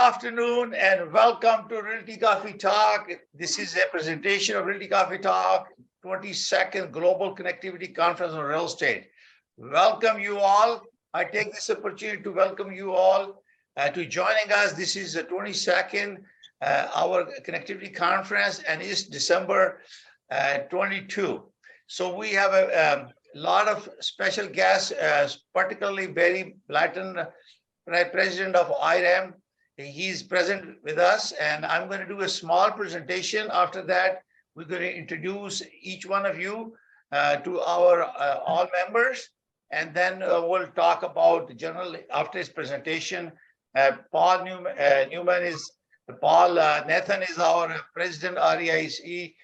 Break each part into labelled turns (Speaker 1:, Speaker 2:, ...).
Speaker 1: afternoon and welcome to Realty Coffee Talk. This is a presentation of Realty Coffee Talk, 22nd Global Connectivity Conference on Real Estate. Welcome you all. I take this opportunity to welcome you all to joining us. This is the 22nd our connectivity conference, and it's December 22. So we have a lot of special guests, particularly Barry Blanton, President of IREM. He's present with us, and I'm going to do a small presentation. After that, we're going to introduce each one of you to our all members, and then we'll talk about the general after his presentation. Paul Nathan is our President REIC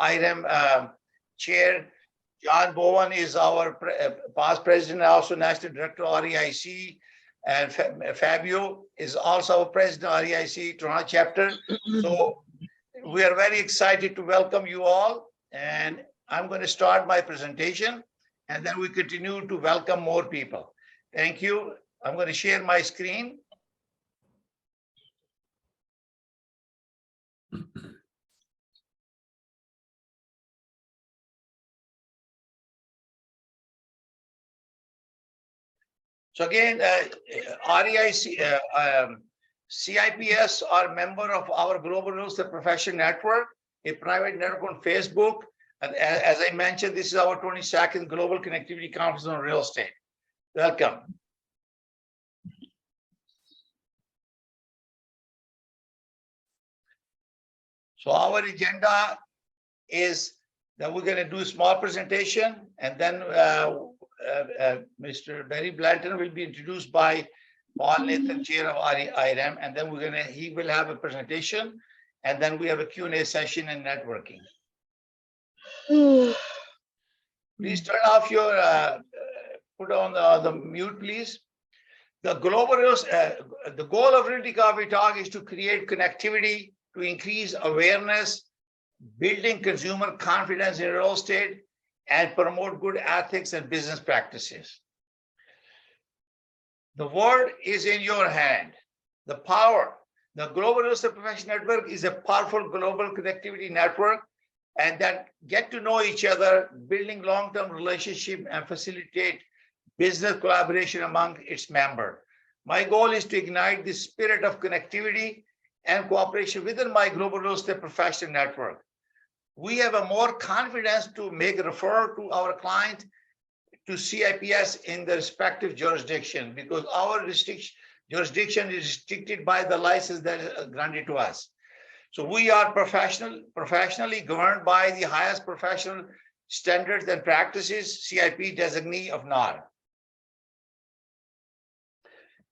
Speaker 1: IREM Chair. John Bowen is our past President, also National Director of REIC. And Fabio is also President of REIC Toronto Chapter. So we are very excited to welcome you all. And I'm going to start my presentation, and then we continue to welcome more people. Thank you. I'm going to share my screen. So again, REIC, CIPS are member of our Global Real Estate Professional Network, a private network on Facebook. And as I mentioned, this is our 22nd Global Connectivity Conference on Real Estate. Welcome. So our agenda is that we're going to do a small presentation, and then Mr. Barry Blanton will be introduced by Paul Nathan, Chair of IREM, and then he will have a presentation, and then we have a Q&A session and networking. Please turn off your, put on the mute, please. The goal of Realty Coffee Talk is to create connectivity, to increase awareness, building consumer confidence in real estate, and promote good ethics and business practices. The world is in your hand. The power. The Global Real Estate Professional Network is a powerful global connectivity network, and that get to know each other, building long-term relationship and facilitate business collaboration among its members. My goal is to ignite the spirit of connectivity and cooperation within my Global Real Estate Professional Network. We have a more confidence to make a referral to our client to CIPS in the respective jurisdiction, because our jurisdiction is restricted by the license that is granted to us. So we are professionally governed by the highest professional standards and practices, CIP designee of NAR.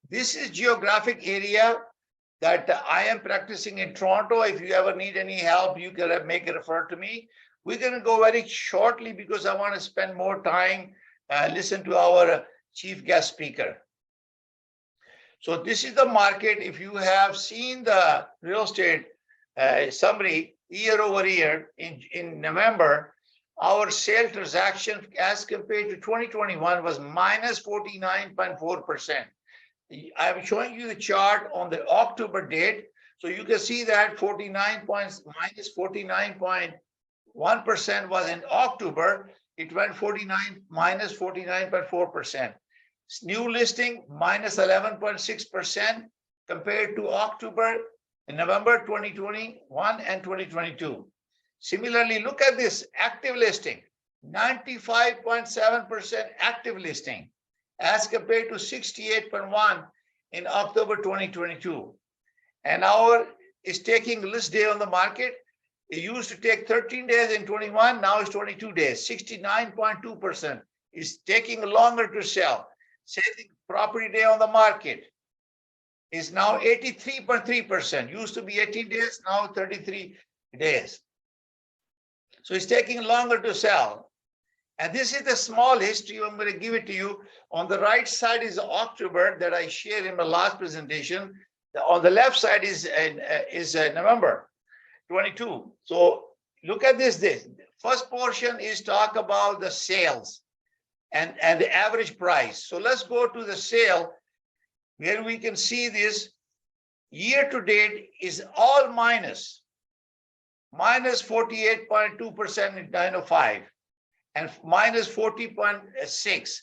Speaker 1: This is geographic area that I am practicing in Toronto. If you ever need any help, you can make a refer to me. We're going to go very shortly because I want to spend more time listen to our chief guest speaker. So this is the market. If you have seen the real estate summary year over year in November, our sale transaction as compared to 2021 was minus 49.4%. I'm showing you the chart on the October date. So you can see that minus 49.1% was in October. It went minus 49.4%. New listing minus 11.6% compared to October and November 2021 and 2022. Similarly, look at this active listing, 95.7% active listing, as compared to 68.1 in October 2022. And our is taking list day on the market. It used to take 13 days in 21, now it's 22 days, 69.2%. It's taking longer to sell. Same property day on the market is now 83.3%. Used to be 18 days, now 33 days. So it's taking longer to sell. And this is the small history. I'm going to give it to you. On the right side is October that I shared in my last presentation. On the left side is November 22. So look at this. First portion is talk about the sales and the average price. So let's go to the sale where we can see this. Year to date is all minus 48.2% in 905 and minus 40.6.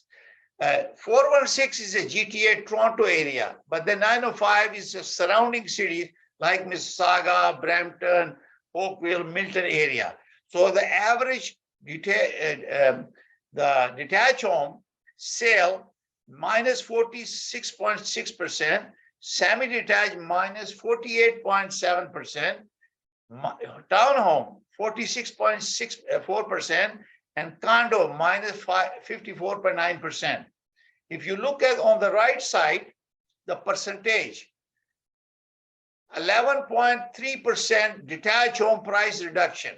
Speaker 1: 416 is a GTA Toronto area, but the 905 is a surrounding cities like Mississauga, Brampton, Oakville, Milton area. So the average the detached home sale minus 46.6%, semi-detached minus 48.7%, townhome 46.64%, and condo minus 54.9%. If you look at on the right side, the percentage, 11.3% detached home price reduction.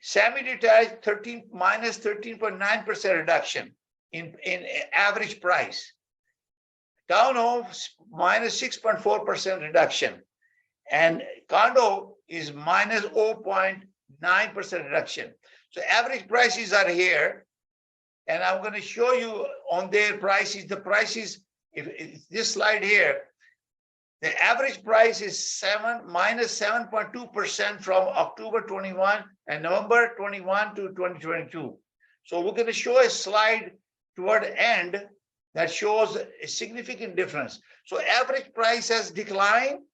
Speaker 1: Semi-detached minus 13.9% reduction in average price. Townhomes minus 6.4% reduction. And condo is minus 0.9% reduction. So average prices are here. And I'm going to show you on their prices. The prices, if this slide here, the average price is minus 7.2% from October 21 and November 21 to 2022. So we're going to show a slide toward the end that shows a significant difference. So average price has declined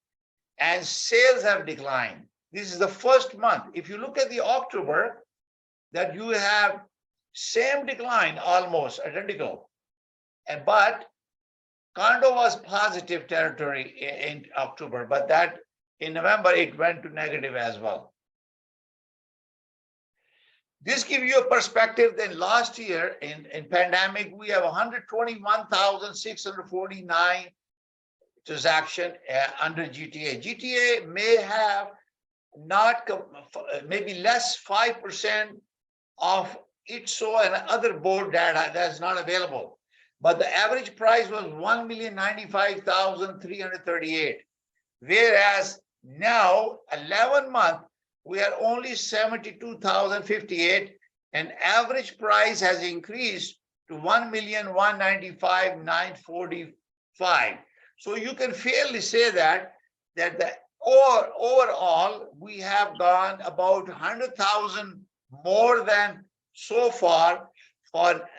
Speaker 1: and sales have declined. This is the first month. If you look at the October, that you have same decline, almost identical. But condo was positive territory in October, but that in November, it went to negative as well. This gives you a perspective that last year in pandemic, we have 121,649 transaction under GTA. GTA may have not, maybe less 5% of ITSO and other board data that's not available. But the average price was 1,095,338. Whereas now, 11 months, we are only 72,058, and average price has increased to 1,195,945. So you can fairly say that the overall, we have gone about 100,000 more than so far for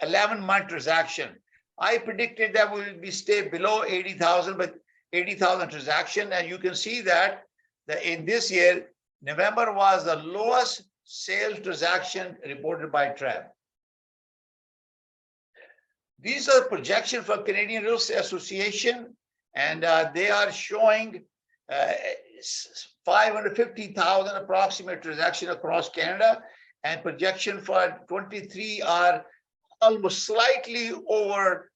Speaker 1: 11-month transaction. I predicted that we will be stay below 80,000, but 80,000 transaction, and you can see that in this year, November was the lowest sales transaction reported by TRREB. These are projections for Canadian Real Estate Association, and they are showing 550,000 approximate transaction across Canada, and projection for 23 are almost slightly over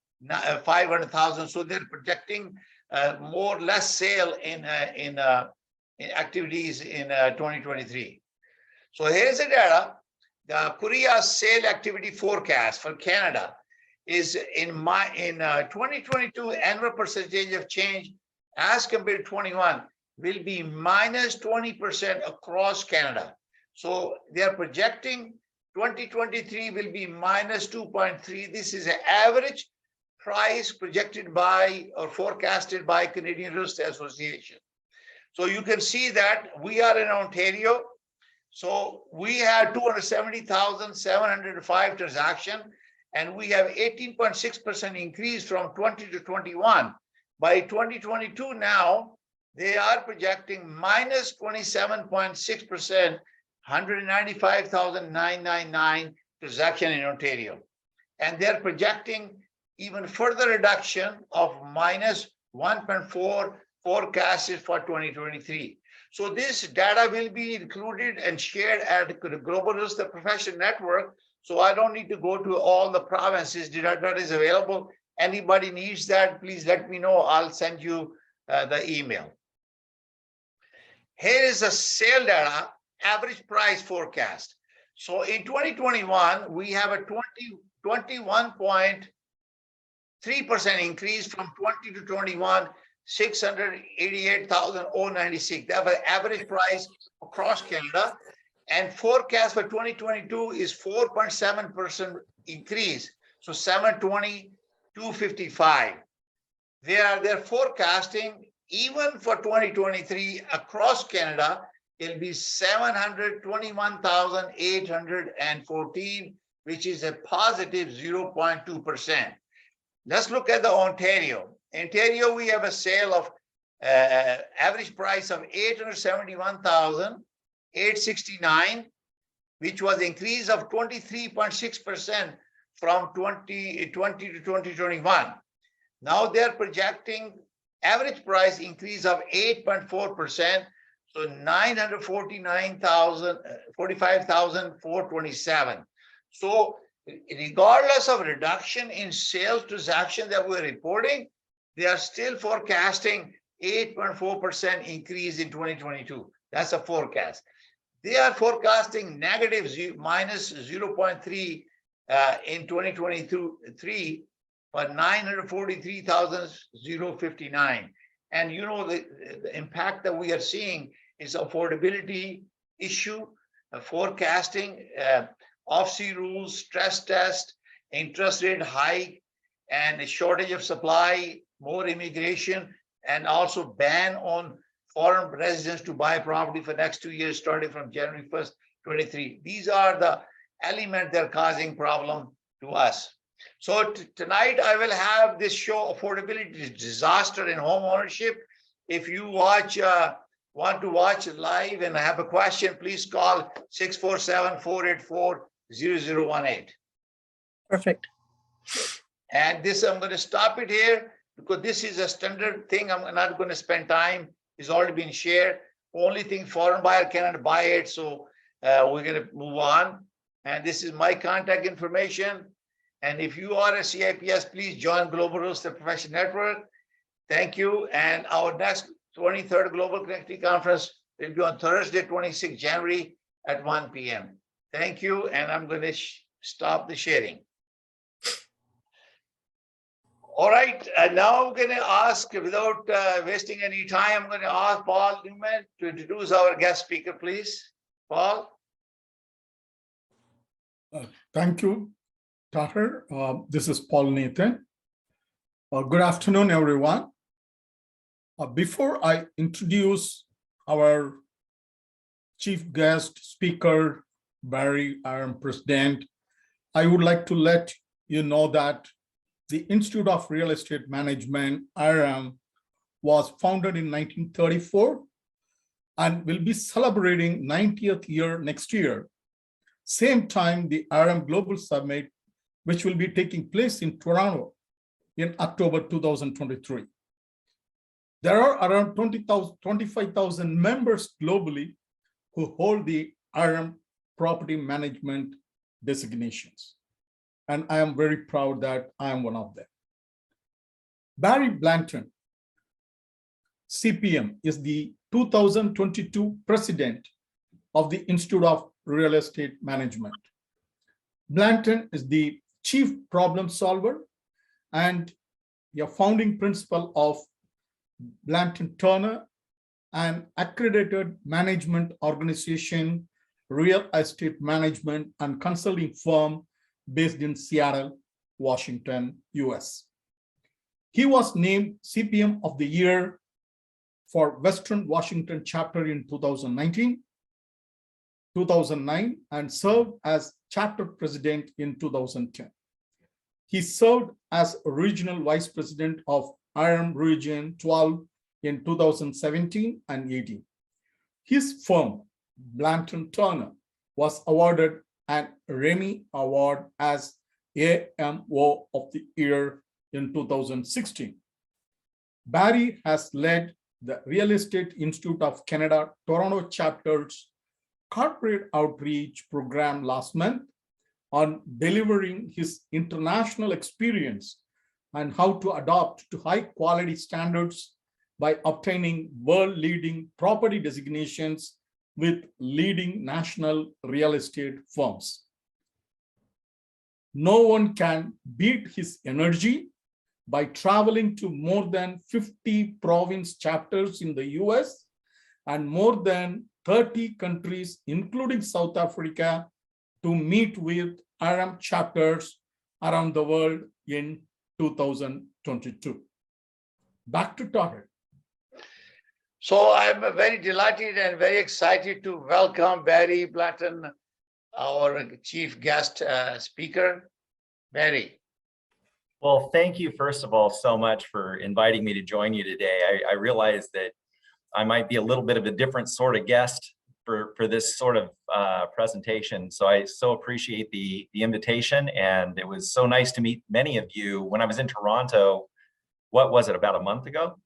Speaker 1: 500,000. So they're projecting more or less sale in activities in 2023. So here's the data. The CREA sale activity forecast for Canada is in 2022 annual percentage of change as compared to 21 will be minus 20% across Canada. So they are projecting 2023 will be minus 2.3. This is an average price projected by or forecasted by Canadian Real Estate Association. So you can see that we are in Ontario. So we had 270,705 transactions, and we have 18.6% increase from 20 to 21. By 2022 now, they are projecting minus 27.6%, 195,999 transaction in Ontario. And they're projecting even further reduction of minus 1.4 forecasted for 2023. So this data will be included and shared at the Global Real Estate Professional Network. So I don't need to go to all the provinces. Data is available. Anybody needs that, please let me know. I'll send you the email. Here is the sale data, average price forecast. So in 2021, we have a 21.3% increase from 20 to 21, 688,096. That was average price across Canada. And forecast for 2022 is 4.7% increase. So 720, 255. they're forecasting even for 2023 across Canada, it'll be 721,814, which is a positive 0.2%. Let's look at the Ontario. Ontario, we have a sale of average price of 871,869, which was an increase of 23.6% from 2020 to 2021. Now they're projecting average price increase of 8.4%, so 945,427. So regardless of reduction in sales transaction that we're reporting, they are still forecasting 8.4% increase in 2022. That's a forecast. They are forecasting negative minus 0.3 in 2023 for 943,059. And you know, the impact that we are seeing is affordability issue, forecasting, OFSI rules, stress test, interest rate hike, and a shortage of supply, more immigration, and also ban on foreign residents to buy property for next 2 years, starting from January 1st, 23. These are the elements that are causing problem to us. So tonight I will have this show, Affordability Disaster in Home Ownership. If you want to watch it live and have a question, please call 647-484-0018.
Speaker 2: Perfect.
Speaker 1: And this, I'm going to stop it here because this is a standard thing. I'm not going to spend time. It's already been shared. Only thing, foreign buyer cannot buy it. So we're going to move on. And this is my contact information. And if you are a CIPS, please join Global Real Estate Professional Network. Thank you. And our next 23rd Global Connectivity Conference will be on Thursday, 26 January at 1 p.m. Thank you. And I'm going to stop the sharing. All right. And now I'm going to ask, without wasting any time, I'm going to ask Paul Newman to introduce our guest speaker, please. Paul.
Speaker 3: Thank you, THUR. This is Paul Nathan. Good afternoon, everyone. Before I introduce our chief guest speaker, Barry, IREM President, I would like to let you know that the Institute of Real Estate Management, IREM, was founded in 1934 and will be celebrating 90th year next year. Same time, the IREM Global Summit, which will be taking place in Toronto in October 2023. There are around 25,000 members globally who hold the IREM property management designations. And I am very proud that I am one of them. Barry Blanton, CPM, is the 2022 president of the Institute of Real Estate Management. Blanton is the chief problem solver and the founding principal of Blanton Turner, an accredited management organization, real estate management and consulting firm based in Seattle, Washington, US. He was named CPM of the Year for Western Washington Chapter in 2009, and served as chapter president in 2010. He served as regional vice president of IREM Region 12 in 2017 and 18. His firm, Blanton Turner, was awarded an REMI Award as AMO of the Year in 2016. Barry has led the Real Estate Institute of Canada Toronto Chapter's corporate outreach program last month on delivering his international experience and how to adopt to high quality standards by obtaining world-leading property designations with leading national real estate firms. No one can beat his energy by traveling to more than 50 province chapters in the US and more than 30 countries, including South Africa, to meet with IREM chapters around the world in 2022. back to Tahir.
Speaker 1: So I'm very delighted and very excited to welcome Barry Blanton, our chief guest speaker. Barry.
Speaker 2: Well, thank you, first of all, so much for inviting me to join you today. I realize that I might be a little bit of a different sort of guest for this sort of presentation. So I so appreciate the invitation. And it was so nice to meet many of you when I was in Toronto. What was it, about a month ago?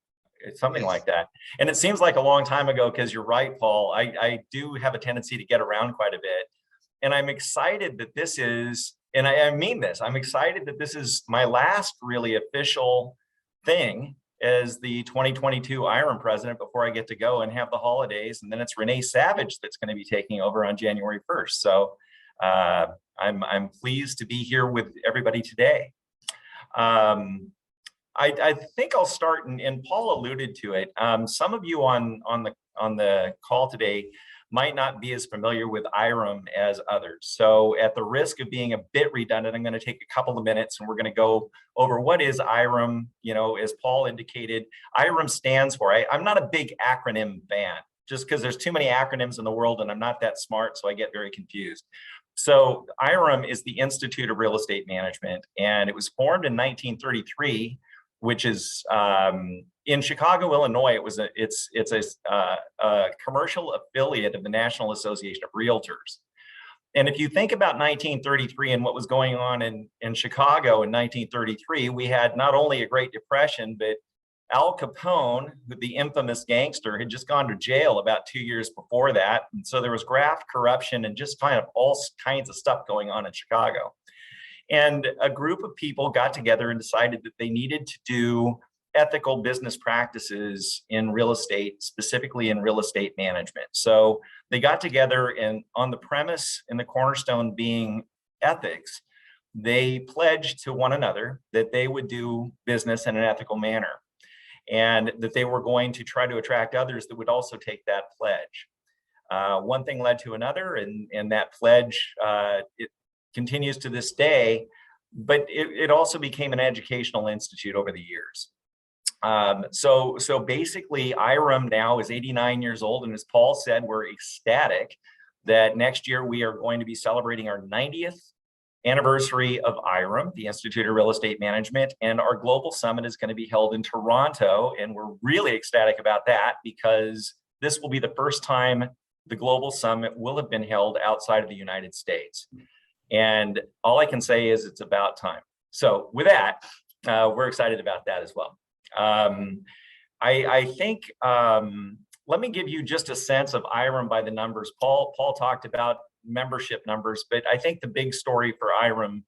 Speaker 2: Something like that. And it seems like a long time ago, because you're right, Paul. I do have a tendency to get around quite a bit. And I'm excited that this is, and I mean this, I'm excited that this is my last really official thing as the 2022 IREM president before I get to go and have the holidays. And then it's Renee Savage that's going to be taking over on January 1st. So I'm pleased to be here with everybody today. I think I'll start, and Paul alluded to it. Some of you on the call today might not be as familiar with IREM as others. So at the risk of being a bit redundant, I'm going to take a couple of minutes and we're going to go over what is IREM. You know, as Paul indicated, IREM stands for, I'm not a big acronym fan, just because there's too many acronyms in the world and I'm not that smart, so I get very confused. So IREM is the Institute of Real Estate Management, and it was formed in 1933, which is in Chicago, Illinois. It's a commercial affiliate of the National Association of Realtors. And if you think about 1933 and what was going on in Chicago in 1933, we had not only a Great Depression, but Al Capone, the infamous gangster, had just gone to jail about 2 years before that. And so there was graft corruption and just kind of all kinds of stuff going on in Chicago. And a group of people got together and decided that they needed to do ethical business practices in real estate, specifically in real estate management. So they got together, and on the premise and the cornerstone being ethics, they pledged to one another that they would do business in an ethical manner, and that they were going to try to attract others that would also take that pledge. One thing led to another, and that pledge, it continues to this day, but it also became an educational institute over the years. So basically IREM now is 89 years old. And as Paul said, we're ecstatic that next year we are going to be celebrating our 90th anniversary of IREM, the Institute of Real Estate Management. And our global summit is going to be held in Toronto. And we're really ecstatic about that, because this will be the first time the global summit will have been held outside of the United States. And all I can say is it's about time. So with that, we're excited about that as well. I think, let me give you just a sense of IREM by the numbers. Paul talked about membership numbers, but I think the big story for IREM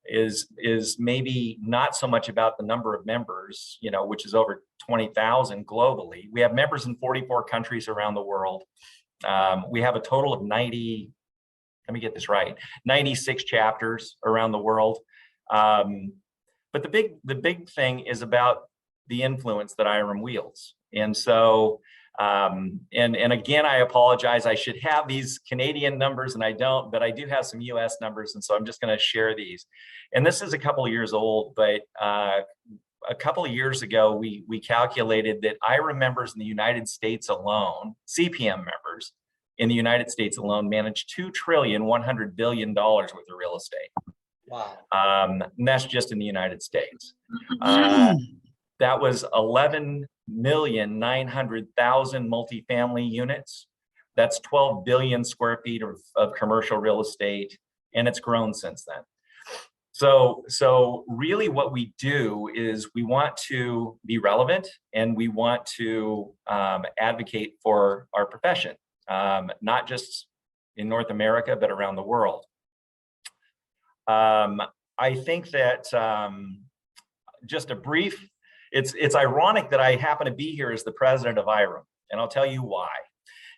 Speaker 2: is maybe not so much about the number of members, you know, which is over 20,000 globally. We have members in 44 countries around the world. We have a total of let me get this right, 96 chapters around the world. But the big thing is about the influence that IREM wields. And so, and again, I apologize, I should have these Canadian numbers and I don't, but I do have some US numbers. And so I'm just gonna share these. And this is a couple of years old, but a couple of years ago, we calculated that IREM members in the United States alone, CPM members, in the United States alone, managed $2.1 trillion worth of real estate.
Speaker 1: Wow.
Speaker 2: And that's just in the United States. That was 11,900,000 multifamily units. That's 12 billion square feet of commercial real estate, and it's grown since then. So really what we do is we want to be relevant, and we want to advocate for our profession. Not just in North America, but around the world. I think that just a brief, it's ironic that I happen to be here as the president of IREM, and I'll tell you why.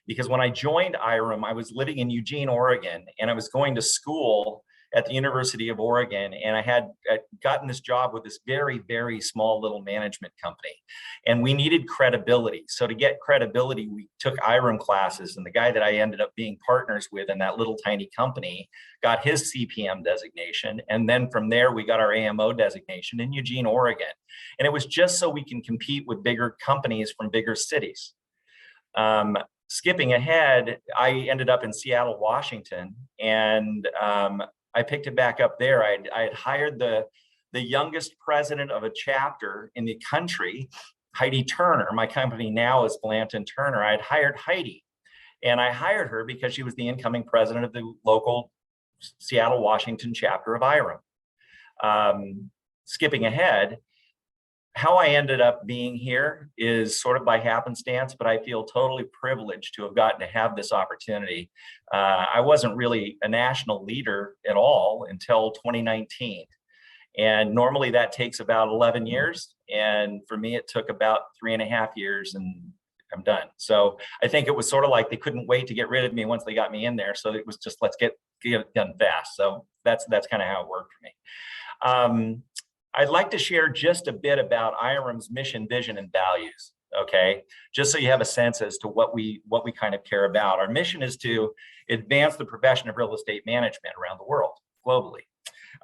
Speaker 2: Because when I joined IREM, I was living in Eugene, Oregon, and I was going to school at the University of Oregon, and I had gotten this job with this very, very small little management company, and we needed credibility. So to get credibility, we took IREM classes, and the guy that I ended up being partners with in that little tiny company got his CPM designation, and then from there we got our AMO designation in Eugene, Oregon, and it was just so we can compete with bigger companies from bigger cities. Skipping ahead, I ended up in Seattle, Washington, and I picked it back up there. I had hired the youngest president of a chapter in the country, Heidi Turner. My company now is Blanton Turner. I had hired Heidi, and I hired her because she was the incoming president of the local Seattle, Washington chapter of IREM. Skipping ahead, how I ended up being here is sort of by happenstance, but I feel totally privileged to have gotten to have this opportunity. I wasn't really a national leader at all until 2019. And normally that takes about 11 years. And for me, it took about 3.5 years and I'm done. So I think it was sort of like they couldn't wait to get rid of me once they got me in there. So it was just, let's get it done fast. So that's kind of how it worked for me. I'd like to share just a bit about IREM's mission, vision, and values, okay? Just so you have a sense as to what we kind of care about. Our mission is to advance the profession of real estate management around the world, globally.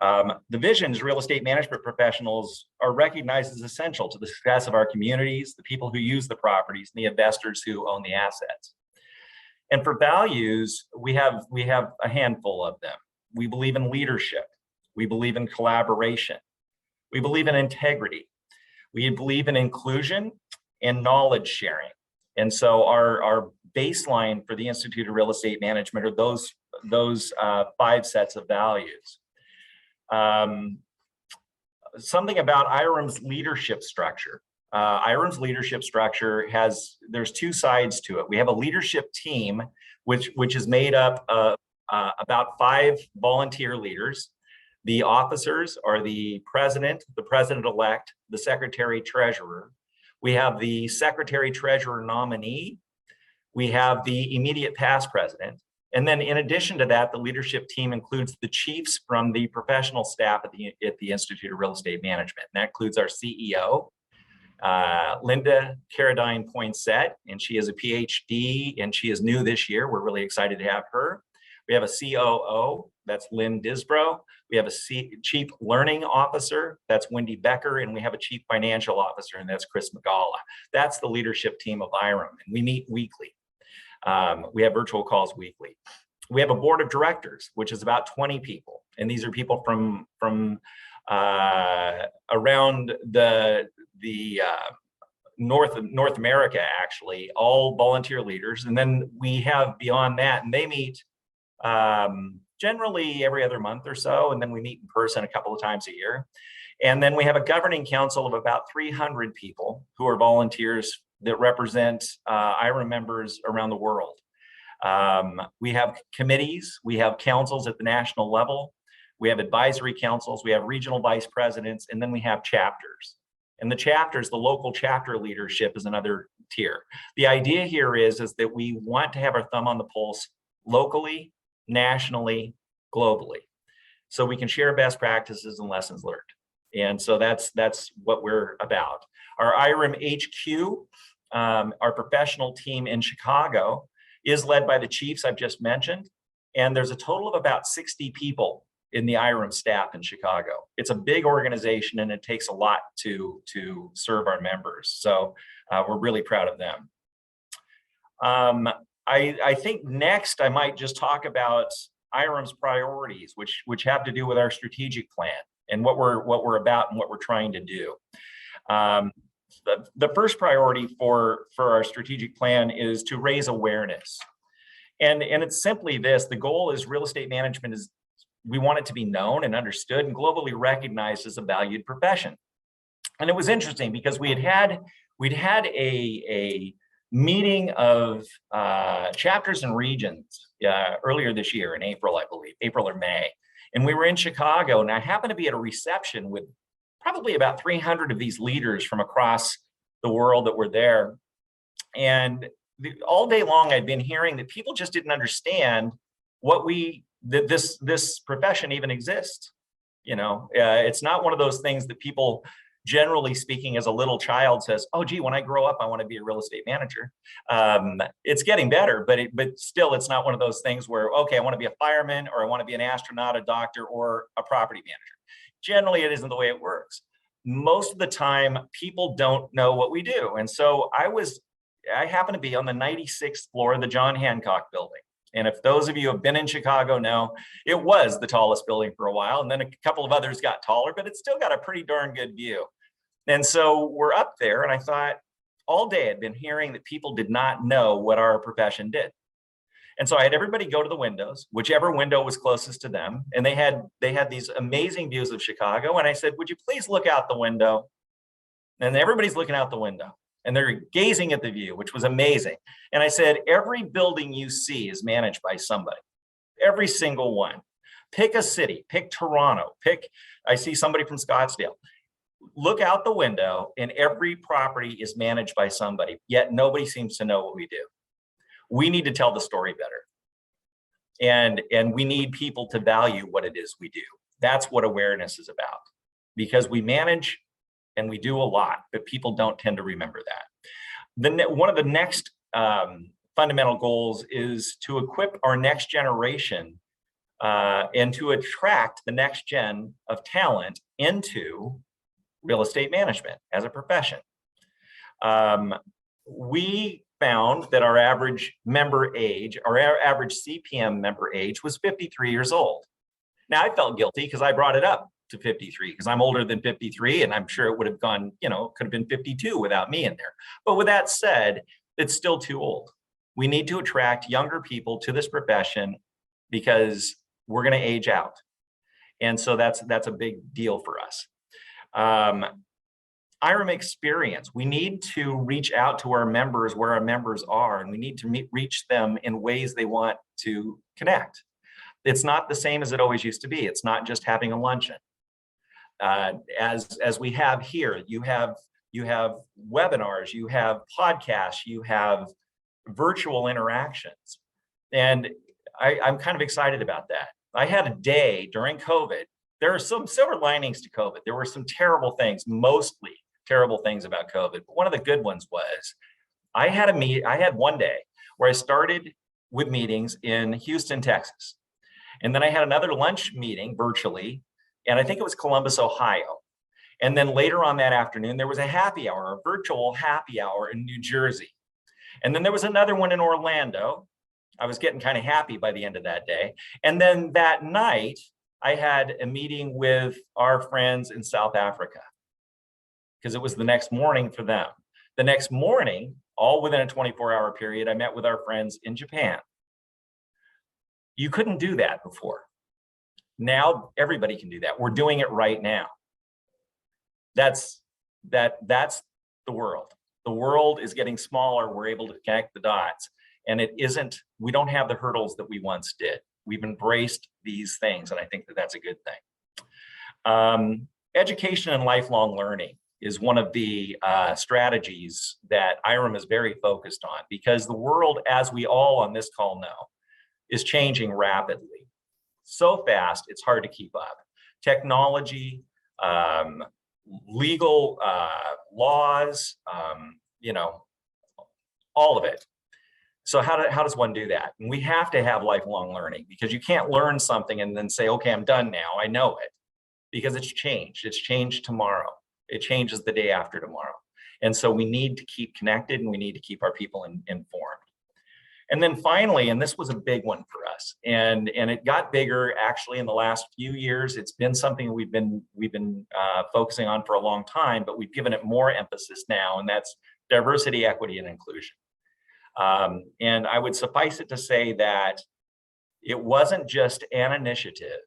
Speaker 2: The vision is real estate management professionals are recognized as essential to the success of our communities, the people who use the properties, and the investors who own the assets. And for values, we have a handful of them. We believe in leadership. We believe in collaboration. We believe in integrity. We believe in inclusion and knowledge sharing. And so our baseline for the Institute of Real Estate Management are those 5 sets of values. Something about IREM's leadership structure. IREM's leadership structure there's 2 sides to it. We have a leadership team, which is made up of about 5 volunteer leaders. The officers are the president-elect, the secretary-treasurer. We have the secretary-treasurer nominee. We have the immediate past president. And then in addition to that, the leadership team includes the chiefs from the professional staff at the Institute of Real Estate Management. And that includes our CEO, Linda Carradine Poinsett, and she is a PhD and she is new this year. We're really excited to have her. We have a COO, that's Lynn Disbrow. We have a Chief Learning Officer, that's Wendy Becker, and we have a Chief Financial Officer, and that's Chris Magala. That's the leadership team of IREM, and we meet weekly. We have virtual calls weekly. We have a board of directors, which is about 20 people, and these are people from around the North America, actually, all volunteer leaders. And then we have beyond that, and they meet generally every other month or so, and then we meet in person a couple of times a year. And then we have a governing council of about 300 people who are volunteers that represent IREM members around the world. We have committees, we have councils at the national level, we have advisory councils, we have regional vice presidents, and then we have chapters. And the chapters, the local chapter leadership is another tier. The idea here is that we want to have our thumb on the pulse locally, nationally, globally, so we can share best practices and lessons learned. And so that's what we're about. Our IREM HQ, our professional team in Chicago, is led by the chiefs I've just mentioned. And there's a total of about 60 people in the IREM staff in Chicago. It's a big organization and it takes a lot to serve our members. So we're really proud of them. I think next I might just talk about IREM's priorities, which have to do with our strategic plan and what we're about and what we're trying to do. The first priority for our strategic plan is to raise awareness. And it's simply this: the goal is real estate management we want it to be known and understood and globally recognized as a valued profession. And it was interesting because we'd had a meeting of chapters and regions earlier this year in April, I believe, April or May. And we were in Chicago, and I happened to be at a reception with probably about 300 of these leaders from across the world that were there. And all day long, I'd been hearing that people just didn't understand what we that this profession even exists. It's not one of those things that people, generally speaking, as a little child says, oh, gee, when I grow up, I want to be a real estate manager. It's getting better, but still, it's not one of those things where, okay, I want to be a fireman, or I want to be an astronaut, a doctor, or a property manager. Generally, it isn't the way it works. Most of the time, people don't know what we do. And so I happen to be on the 96th floor of the John Hancock building. And if those of you who have been in Chicago know, it was the tallest building for a while, and then a couple of others got taller, but it's still got a pretty darn good view. And so we're up there, and I thought all day I'd been hearing that people did not know what our profession did. And so I had everybody go to the windows, whichever window was closest to them, and they had these amazing views of Chicago. And I said, would you please look out the window? And everybody's looking out the window, and they're gazing at the view, which was amazing. And I said, every building you see is managed by somebody, every single one. Pick a city, pick Toronto, I see somebody from Scottsdale. Look out the window, and every property is managed by somebody, yet nobody seems to know what we do. We need to tell the story better. And we need people to value what it is we do. That's what awareness is about, because we manage and we do a lot, but people don't tend to remember that. One of the next fundamental goals is to equip our next generation and to attract the next gen of talent into real estate management as a profession. We found that our average member age, our average CPM member age, was 53 years old. Now, I felt guilty because I brought it up to 53 because I'm older than 53, and I'm sure it would have gone, could have been 52 without me in there. But with that said, it's still too old. We need to attract younger people to this profession because we're going to age out. And so that's a big deal for us. IREM experience. We need to reach out to our members where our members are, and we need to reach them in ways they want to connect. It's not the same as it always used to be. It's not just having a luncheon. As we have here, you have webinars, you have podcasts, you have virtual interactions. And I'm kind of excited about that. I had a day during COVID. There are some silver linings to COVID. There were some terrible things, mostly terrible things about COVID. But one of the good ones was I had one day where I started with meetings in Houston, Texas. And then I had another lunch meeting virtually, and I think it was Columbus, Ohio. And then later on that afternoon, there was a happy hour, a virtual happy hour in New Jersey. And then there was another one in Orlando. I was getting kind of happy by the end of that day. And then that night, I had a meeting with our friends in South Africa because it was the next morning for them. The next morning, all within a 24-hour period, I met with our friends in Japan. You couldn't do that before. Now everybody can do that. We're doing it right now. That's the world. The world is getting smaller. We're able to connect the dots, and we don't have the hurdles that we once did. We've embraced these things, and I think that that's a good thing. Education and lifelong learning is one of the strategies that IREM is very focused on, because the world, as we all on this call know, is changing rapidly. So fast, it's hard to keep up. Technology, legal laws, all of it. So how does one do that? And we have to have lifelong learning, because you can't learn something and then say, okay, I'm done now, I know it, because it's changed. It's changed tomorrow. It changes the day after tomorrow. And so we need to keep connected, and we need to keep our people informed. And then finally, and this was a big one for us, and it got bigger actually in the last few years. It's been something we've been focusing on for a long time, but we've given it more emphasis now, and that's diversity, equity, and inclusion. And I would suffice it to say that it wasn't just an initiative.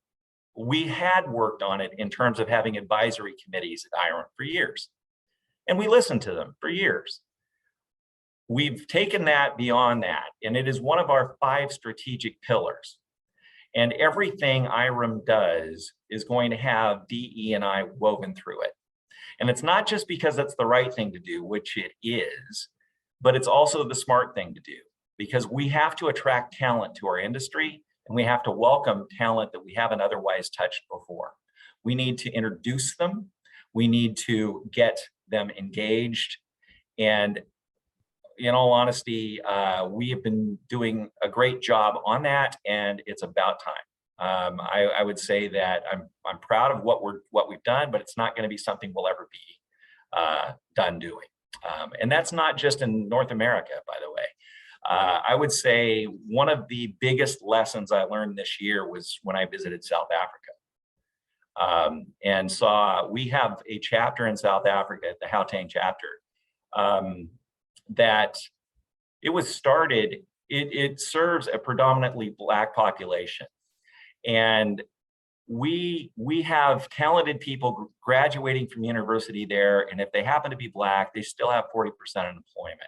Speaker 2: We had worked on it in terms of having advisory committees at IREM for years, and we listened to them for years. We've taken that beyond that, and it is one of our 5 strategic pillars. And everything IREM does is going to have DE&I woven through it. And it's not just because that's the right thing to do, which it is, but it's also the smart thing to do, because we have to attract talent to our industry, And we have to welcome talent that we haven't otherwise touched before. We need to introduce them. We need to get them engaged. And in all honesty, we have been doing a great job on that, and it's about time. I would say that I'm proud of what we've done, but it's not going to be something we'll ever be done doing. And that's not just in North America, by the way. I would say one of the biggest lessons I learned this year was when I visited South Africa, and saw we have a chapter in South Africa, the Gauteng chapter, that it was started. It serves a predominantly Black population, and we have talented people graduating from university there, and if they happen to be Black, they still have 40% unemployment.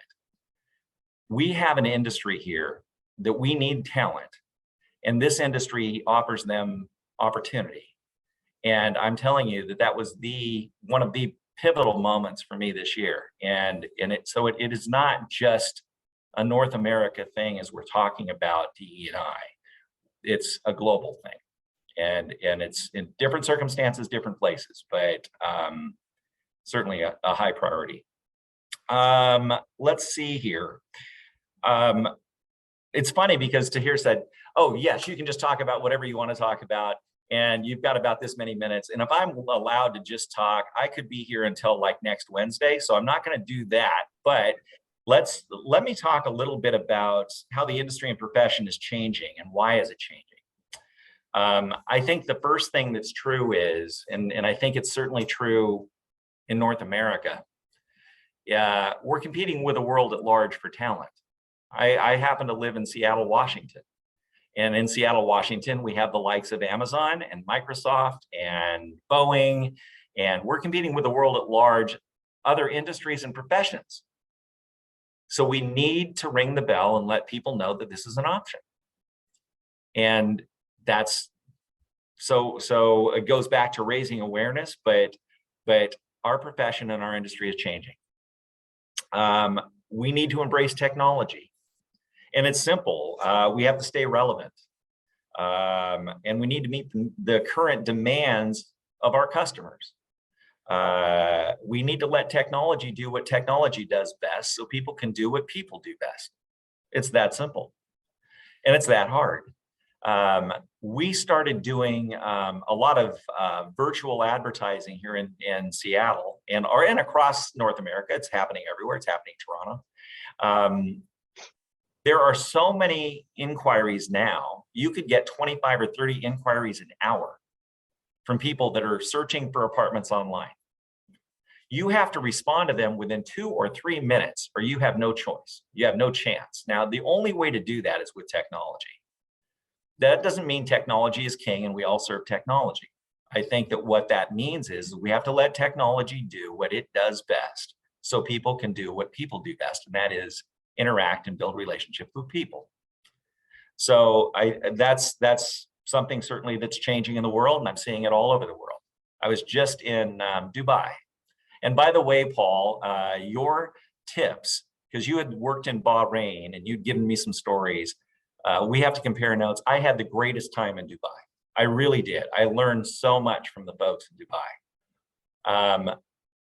Speaker 2: We have an industry here that we need talent, and this industry offers them opportunity. And I'm telling you that was one of the pivotal moments for me this year. And so it is not just a North America thing as we're talking about DE&I. It's a global thing. And it's in different circumstances, different places, but certainly a high priority. Let's see here. It's funny because Tahir said, oh yes, you can just talk about whatever you want to talk about, and you've got about this many minutes. And if I'm allowed to just talk, I could be here until like next Wednesday. So I'm not going to do that, but let me talk a little bit about how the industry and profession is changing and why is it changing. I think the first thing that's true is, and I think it's certainly true in North America, we're competing with the world at large for talent. I happen to live in Seattle, Washington. And in Seattle, Washington, we have the likes of Amazon and Microsoft and Boeing, and we're competing with the world at large, other industries and professions. So we need to ring the bell and let people know that this is an option. And that's, so it goes back to raising awareness, but our profession and our industry is changing. We need to embrace technology. And it's simple. We have to stay relevant. And we need to meet the current demands of our customers. We need to let technology do what technology does best so people can do what people do best. It's that simple. And it's that hard. We started doing a lot of virtual advertising here in Seattle and across North America. It's happening everywhere. It's happening in Toronto. There are so many inquiries now. You could get 25 or 30 inquiries an hour from people that are searching for apartments online. You have to respond to them within 2 or 3 minutes, or you have no choice. You have no chance. Now, the only way to do that is with technology. That doesn't mean technology is king and we all serve technology. I think that what that means is we have to let technology do what it does best so people can do what people do best, and that is interact and build relationships with people. So that's something certainly that's changing in the world, and I'm seeing it all over the world. I was just in Dubai. And by the way, Paul, your tips, because you had worked in Bahrain and you'd given me some stories, we have to compare notes. I had the greatest time in Dubai. I really did. I learned so much from the folks in Dubai.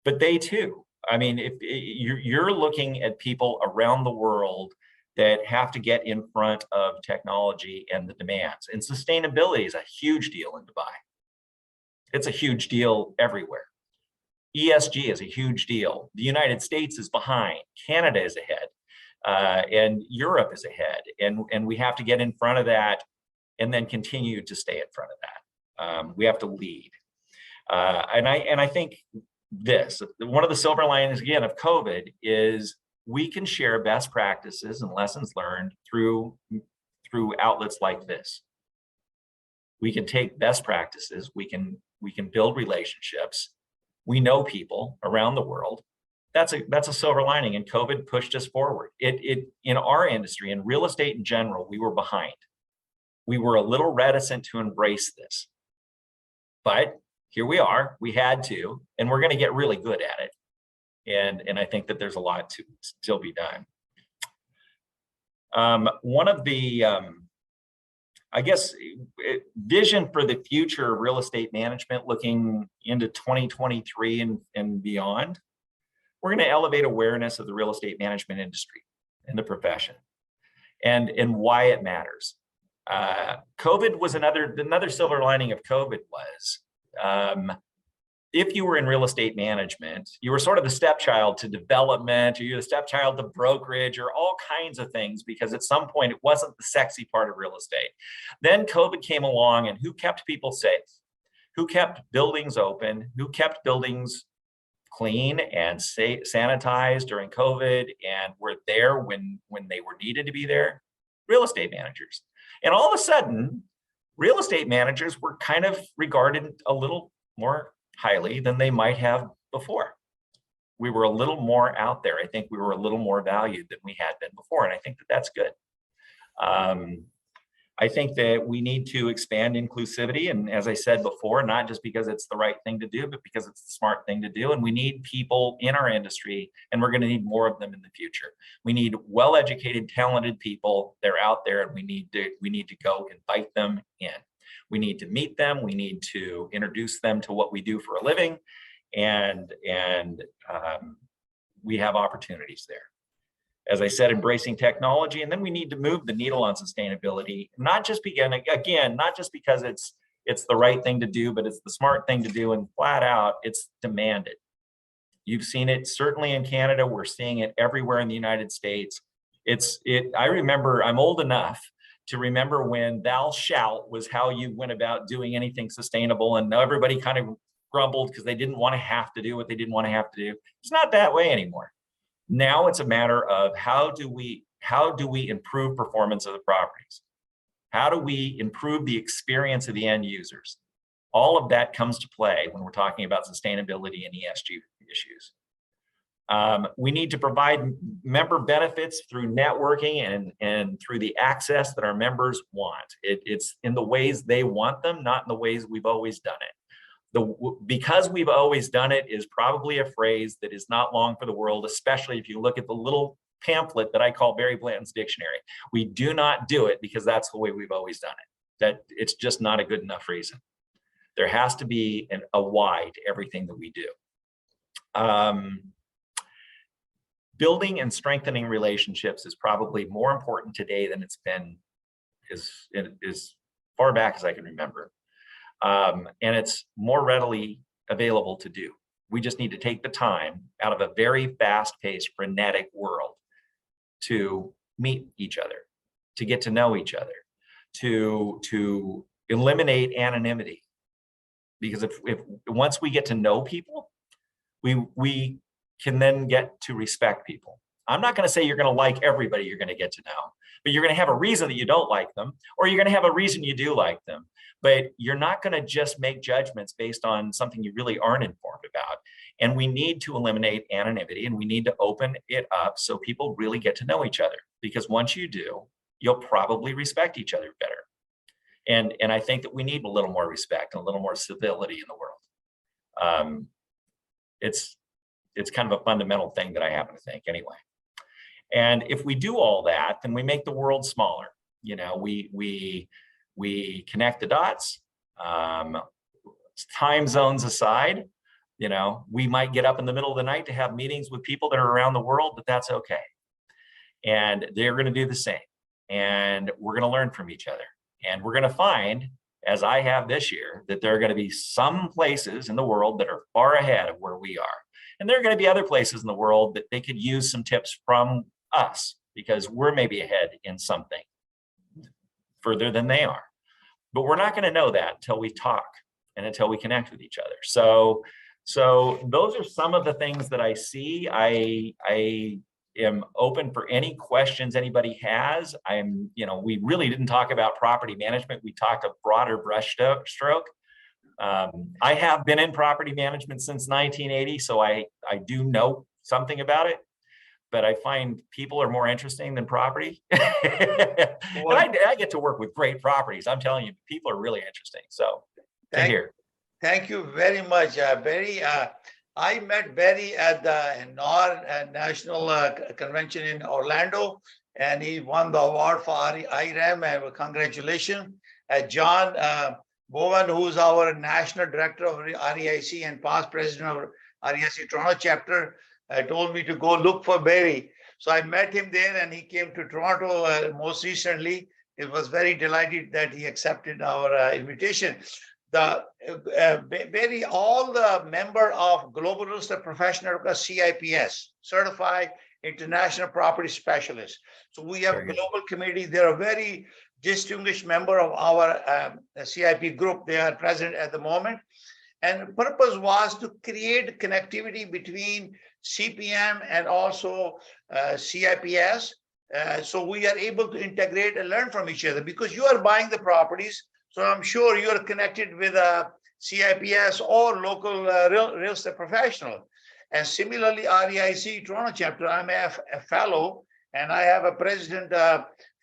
Speaker 2: But they too, I mean, if you're looking at people around the world that have to get in front of technology and the demands, and sustainability is a huge deal in Dubai. It's a huge deal everywhere. ESG is a huge deal. The United States is behind. Canada is ahead. And Europe is ahead. And we have to get in front of that and then continue to stay in front of that. We have to lead. And I think one of the silver linings again of COVID is we can share best practices and lessons learned through outlets like this. We can take best practices, we can build relationships. We know people around the world. That's a silver lining, and COVID pushed us forward. It in our industry, in real estate in general, we were behind. We were a little reticent to embrace this, but here we are. We had to, and we're going to get really good at it. And I think that there's a lot to still be done. One of the I guess, vision for the future of real estate management looking into 2023 and beyond. We're going to elevate awareness of the real estate management industry and the profession and why it matters. COVID was another silver lining of COVID was, if you were in real estate management, you were sort of the stepchild to development, or you're the stepchild to brokerage, or all kinds of things, because at some point it wasn't the sexy part of real estate. Then COVID came along, and who kept people safe? Who kept buildings open? Who kept buildings clean and sanitized during COVID and were there when they were needed to be there? Real estate managers. And all of a sudden, real estate managers were kind of regarded a little more highly than they might have before. We were a little more out there. I think we were a little more valued than we had been before. And I think that that's good. I think that we need to expand inclusivity. And as I said before, not just because it's the right thing to do, but because it's the smart thing to do. And we need people in our industry, and we're going to need more of them in the future. We need well-educated, talented people. They're out there, and we need to go invite them in. We need to meet them. We need to introduce them to what we do for a living, and we have opportunities there. As I said, embracing technology, and then we need to move the needle on sustainability. Not just not just because it's the right thing to do, but it's the smart thing to do, and flat out, it's demanded. You've seen it certainly in Canada. We're seeing it everywhere in the United States. I remember, I'm old enough to remember when thou shalt was how you went about doing anything sustainable, and everybody kind of grumbled because they didn't want to have to do what they didn't want to have to do. It's not that way anymore. Now it's a matter of how do we improve performance of the properties? How do we improve the experience of the end users? All of that comes to play when we're talking about sustainability and ESG issues. We need to provide member benefits through networking and through the access that our members want. It's in the ways they want them, not in the ways we've always done it. Because we've always done it is probably a phrase that is not long for the world, especially if you look at the little pamphlet that I call Barry Blanton's dictionary. We do not do it because that's the way we've always done it. That it's just not a good enough reason. There has to be a why to everything that we do. Building and strengthening relationships is probably more important today than it's been as far back as I can remember. And it's more readily available to do. We just need to take the time out of a very fast-paced, frenetic world to meet each other, to get to know each other, to eliminate anonymity. Because if once we get to know people, we can then get to respect people. I'm not going to say you're going to like everybody you're going to get to know, but you're going to have a reason that you don't like them, or you're going to have a reason you do like them. But you're not going to just make judgments based on something you really aren't informed about. And we need to eliminate anonymity, and we need to open it up so people really get to know each other. Because once you do, you'll probably respect each other better. And I think that we need a little more respect and a little more civility in the world. It's kind of a fundamental thing that I happen to think anyway. And if we do all that, then we make the world smaller. You know, we connect the dots, time zones aside. You know, we might get up in the middle of the night to have meetings with people that are around the world, but that's okay. And they're going to do the same. And we're going to learn from each other. And we're going to find, as I have this year, that there are going to be some places in the world that are far ahead of where we are. And there are going to be other places in the world that they could use some tips from us, because we're maybe ahead in something further than they are. But we're not going to know that until we talk and until we connect with each other. So those are some of the things that I see. I am open for any questions anybody has. We really didn't talk about property management. We talked a broader brushstroke. I have been in property management since 1980, so I do know something about it. But I find people are more interesting than property. And I get to work with great properties. I'm telling you, people are really interesting. So
Speaker 1: thank you very much, Barry. I met Barry at the NAR National Convention in Orlando, and he won the award for IREM, and congratulations. John Bowen, who's our National Director of REIC and past President of REIC Toronto Chapter, told me to go look for Barry. So I met him there, and he came to Toronto most recently. It was very delighted that he accepted our invitation. Barry, all the member of Global Real Estate Professional CIPS, Certified International Property Specialist. So we have a global committee. They're a very distinguished member of our CIP group. They are present at the moment. And the purpose was to create connectivity between CPM and also CIPS. So we are able to integrate and learn from each other, because you are buying the properties. So I'm sure you're connected with a CIPS or local real estate professional. And similarly, REIC Toronto Chapter, I'm a fellow, and I have a president,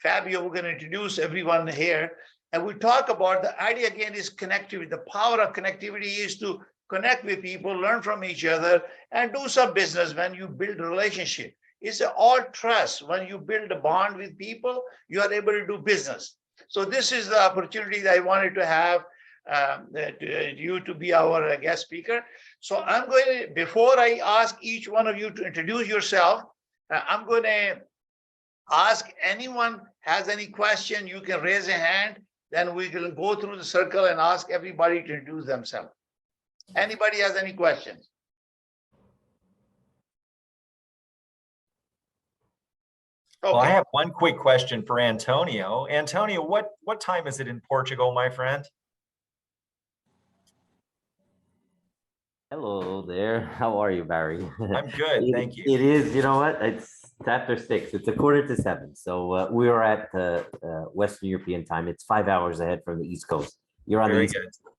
Speaker 1: Fabio, who can introduce everyone here. And we talk about the idea again is connectivity. The power of connectivity is to connect with people, learn from each other, and do some business when you build a relationship. It's all trust. When you build a bond with people, you are able to do business. So this is the opportunity that I wanted to have you to be our guest speaker. So I'm going to, before I ask each one of you to introduce yourself, I'm going to ask anyone has any question, you can raise a hand, then we will go through the circle and ask everybody to introduce themselves. Anybody has any questions?
Speaker 2: Okay. Well, I have one quick question for Antonio. Antonio, what time is it in Portugal, my friend?
Speaker 4: Hello there. How are you, Barry?
Speaker 2: I'm good, thank you.
Speaker 4: It is, you know what? It's after 6. It's 6:45. So we are at Western European time. It's 5 hours ahead from the East Coast. You're on
Speaker 2: Very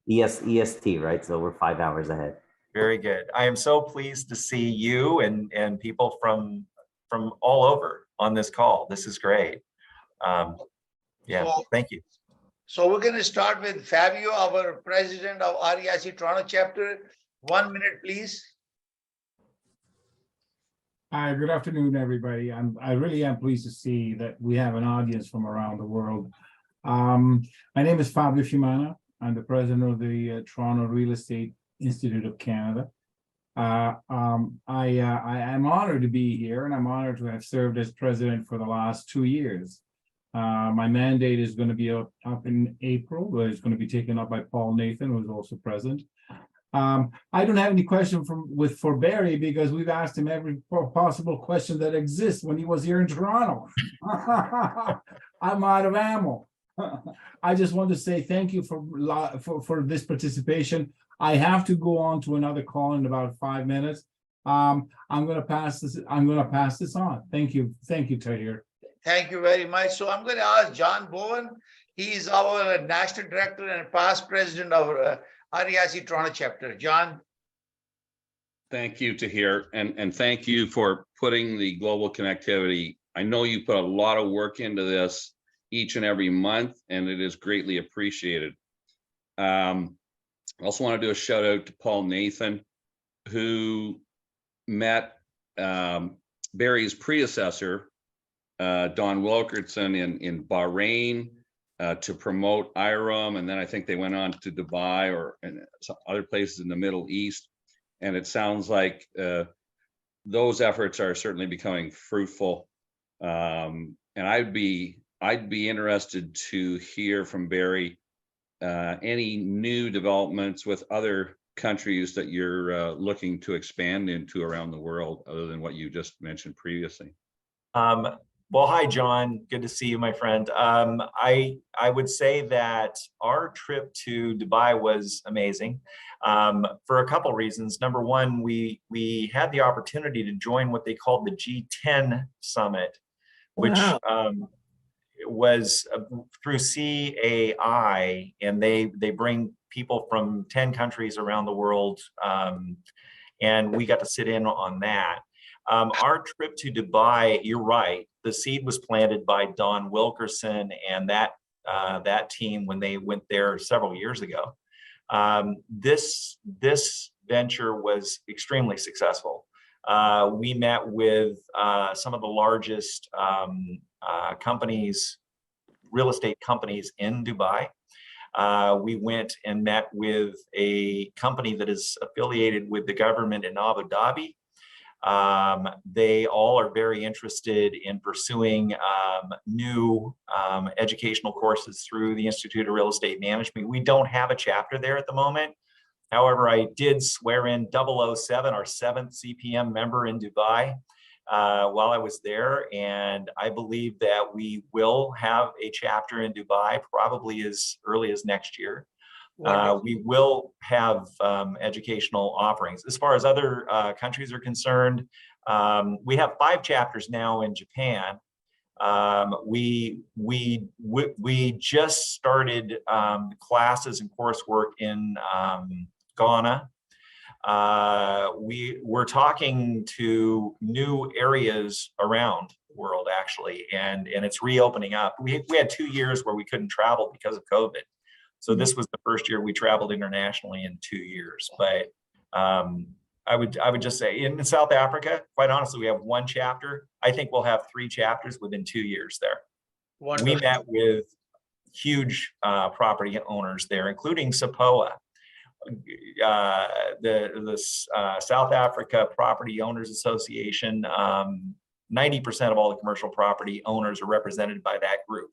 Speaker 4: the EST, right? So we're 5 hours ahead.
Speaker 2: Very good. I am so pleased to see you and people from all over on this call. This is great. Yeah, so, thank you.
Speaker 1: So we're going to start with Fabio, our president of REIC Toronto Chapter. 1 minute, please.
Speaker 5: Hi, good afternoon, everybody. I really am pleased to see that we have an audience from around the world. My name is Fabio Fimana. I'm the president of the Toronto Real Estate Institute of Canada. I am honored to be here, and I'm honored to have served as president for the last 2 years. My mandate is going to be up in April, but it's going to be taken up by Paul Nathan, who is also present. I don't have any question for Barry, because we've asked him every possible question that exists when he was here in Toronto. I'm out of ammo. I just want to say thank you for this participation. I have to go on to another call in about 5 minutes. I'm going to pass this. I'm going to pass this on. Thank you. Thank you, Tahir.
Speaker 1: Thank you very much. So I'm going to ask John Bowen. He is our national director and past president of REIC Toronto Chapter. John.
Speaker 6: Thank you, Tahir, and thank you for putting the global connectivity. I know you put a lot of work into this each and every month, and it is greatly appreciated. I also want to do a shout out to Paul Nathan, who met Barry's predecessor, Don Wilkerson, in Bahrain to promote IREM, and then I think they went on to Dubai or some other places in the Middle East. And it sounds like those efforts are certainly becoming fruitful. And I'd be interested to hear from Barry any new developments with other countries that you're looking to expand into around the world, other than what you just mentioned previously.
Speaker 2: Well, hi, John. Good to see you, my friend. I would say that our trip to Dubai was amazing for a couple reasons. Number one, we had the opportunity to join what they called the G10 summit, which was through CAI, and they bring people from 10 countries around the world, and we got to sit in on that. Our trip to Dubai, you're right, the seed was planted by Don Wilkerson and that team when they went there several years ago. This venture was extremely successful. We met with some of the largest companies, real estate companies in Dubai. We went and met with a company that is affiliated with the government in Abu Dhabi. They all are very interested in pursuing new educational courses through the Institute of Real Estate Management. We don't have a chapter there at the moment. However, I did swear in 007, our 7th CPM member in Dubai, while I was there. And I believe that we will have a chapter in Dubai probably as early as next year. We will have educational offerings. As far as other countries are concerned, we have 5 chapters now in Japan. We just started classes and coursework in Ghana. We're talking to new areas around the world, actually, and it's reopening up. We had 2 years where we couldn't travel because of COVID. So this was the first year we traveled internationally in 2 years. But I would just say in South Africa, quite honestly, we have 1 chapter. I think we'll have 3 chapters within 2 years there.
Speaker 1: Wonderful.
Speaker 2: We met with huge property owners there, including SAPOA. The South Africa Property Owners Association, 90% of all the commercial property owners are represented by that group.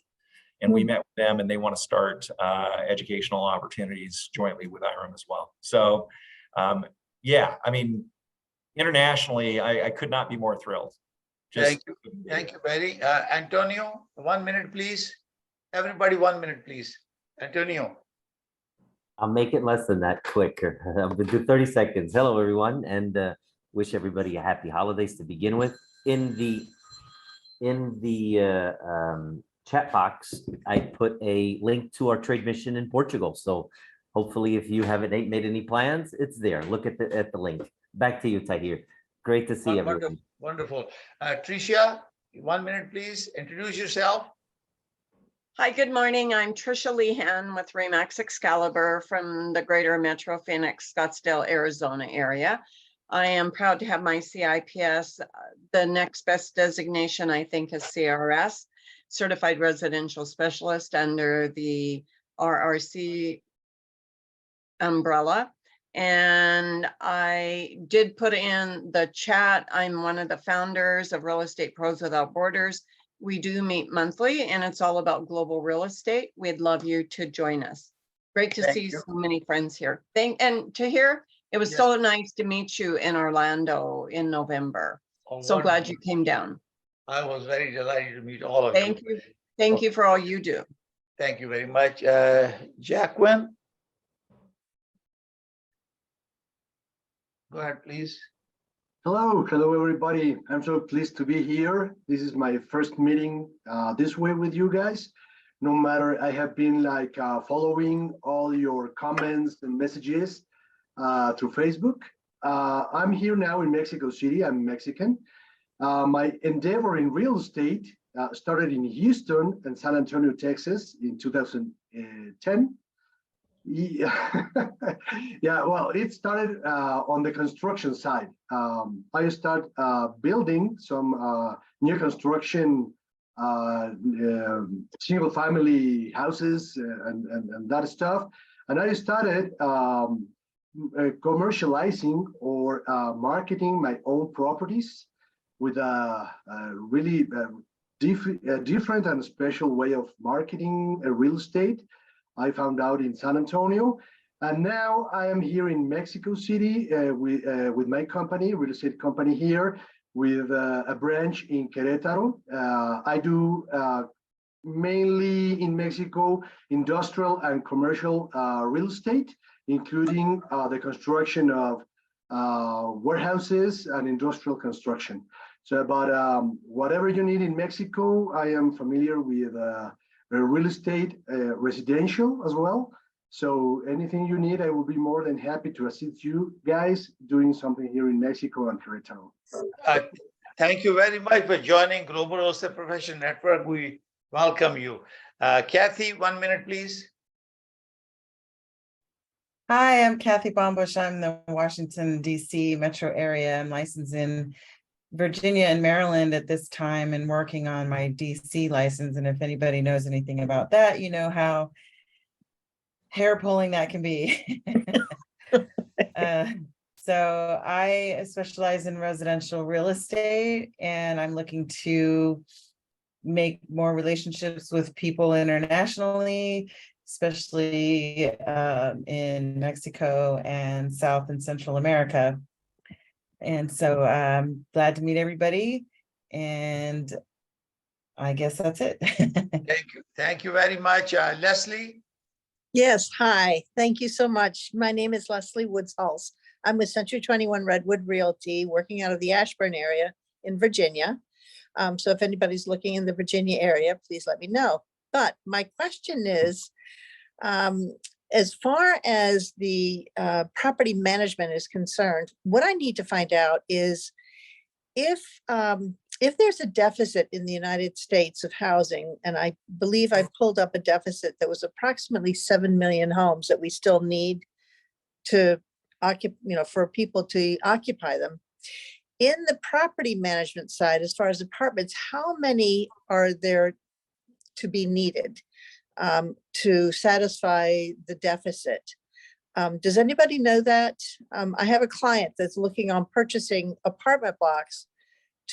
Speaker 2: And we met with them, and they want to start educational opportunities jointly with IREM as well. So yeah, I mean, internationally, I could not be more thrilled.
Speaker 1: Thank you, Barry. Antonio, 1 minute, please. Everybody, 1 minute, please. Antonio.
Speaker 4: I'll make it less than that quicker. I'll do 30 seconds. Hello, everyone, and wish everybody a happy holidays to begin with. In the chat box, I put a link to our trade mission in Portugal. So hopefully, if you haven't made any plans, it's there. Look at the link. Back to you, Tahir. Great to see everyone.
Speaker 1: Wonderful. Tricia, 1 minute, please. Introduce yourself.
Speaker 7: Hi, good morning. I'm Tricia Lehan with RE/MAX Excalibur from the Greater Metro Phoenix, Scottsdale, Arizona area. I am proud to have my CIPS. The next best designation, I think, is CRS, Certified Residential Specialist, under the RRC umbrella. And I did put in the chat. I'm one of the founders of Real Estate Pros Without Borders. We do meet monthly, and it's all about global real estate. We'd love you to join us. Great to see so many friends here. And Tahir, it was so nice to meet you in Orlando in November. So glad you came down.
Speaker 1: I was very delighted to meet all of you.
Speaker 7: Thank you. Thank you for all you do.
Speaker 1: Thank you very much. Jacqueline. Go ahead, please.
Speaker 8: Hello, everybody. I'm so pleased to be here. This is my first meeting this way with you guys. No matter, I have been like following all your comments and messages through Facebook. I'm here now in Mexico City. I'm Mexican. My endeavor in real estate started in Houston and San Antonio, Texas in 2010. Yeah, well, it started on the construction side. I started building some new construction single family houses and that stuff. And I started commercializing or marketing my own properties with a really different and special way of marketing real estate I found out in San Antonio. And now I am here in Mexico City with my company, real estate company here, with a branch in Querétaro. I do mainly in Mexico, industrial and commercial real estate, including the construction of warehouses and industrial construction. So about whatever you need in Mexico, I am familiar with real estate, residential as well. So anything you need, I will be more than happy to assist you guys doing something here in Mexico and Querétaro.
Speaker 1: Thank you very much for joining Global Real Estate Professional Network. We welcome you. Kathy, 1 minute, please.
Speaker 9: Hi, I'm Kathy Bombush. I'm the Washington, D.C. metro area. I'm licensed in Virginia and Maryland at this time and working on my DC license. And if anybody knows anything about that, you know how hair pulling that can be. So I specialize in residential real estate, and I'm looking to make more relationships with people internationally, especially in Mexico and South and Central America. And so I'm glad to meet everybody. And I guess that's it.
Speaker 1: Thank you. Thank you very much. Leslie?
Speaker 10: Yes, hi. Thank you so much. My name is Leslie Woods-Hulse. I'm with Century 21 Redwood Realty, working out of the Ashburn area in Virginia. So if anybody's looking in the Virginia area, please let me know. But my question is, as far as the property management is concerned, what I need to find out is if there's a deficit in the United States of housing, and I believe I pulled up a deficit that was approximately 7 million homes that we still need to occupy, for people to occupy them. In the property management side, as far as apartments, how many are there to be needed to satisfy the deficit? Does anybody know that? I have a client that's looking on purchasing apartment blocks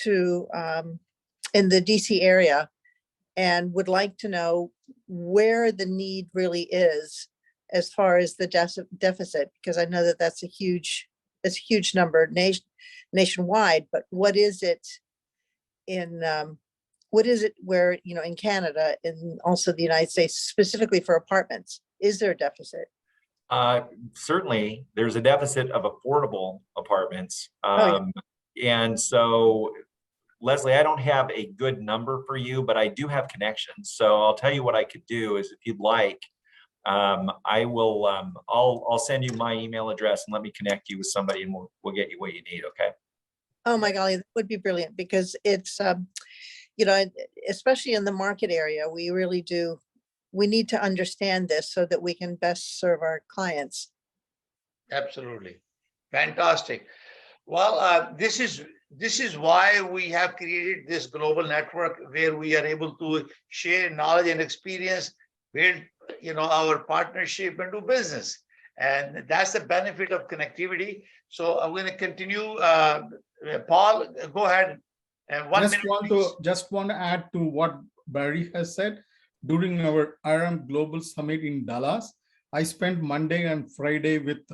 Speaker 10: to in the DC area and would like to know where the need really is as far as the deficit, because I know that that's a huge number nationwide, but what is it where, in Canada and also the United States, specifically for apartments? Is there a deficit?
Speaker 2: Certainly, there's a deficit of affordable apartments.
Speaker 10: Oh,
Speaker 2: And so, Leslie, I don't have a good number for you, but I do have connections. So I'll tell you what I could do is, if you'd like, I will, I'll send you my email address and let me connect you with somebody, and we'll get you what you need. Okay.
Speaker 10: Oh my golly, that would be brilliant, because it's, especially in the market area, we need to understand this so that we can best serve our clients.
Speaker 1: Absolutely. Fantastic. Well, this is why we have created this global network where we are able to share knowledge and experience, build, our partnership and do business. And that's the benefit of connectivity. So I'm going to continue. Paul, go ahead. And
Speaker 3: Just want to add to what Barry has said. During our IREM Global Summit in Dallas, I spent Monday and Friday with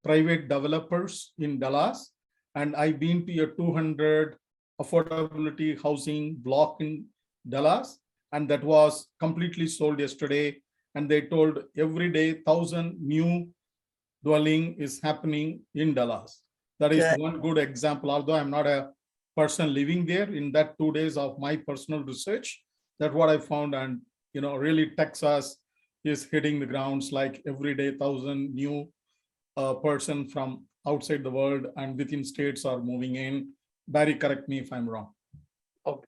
Speaker 3: private developers in Dallas, and I've been to a 200 affordability housing block in Dallas, and that was completely sold yesterday. And they told every day 1,000 new dwelling is happening in Dallas. That is one good example. Although I'm not a person living there, in that 2 days of my personal research, that's what I found. And really Texas is hitting the grounds like every day 1,000 new person from outside the world and within states are moving in. Barry, correct me if I'm wrong.
Speaker 1: Okay.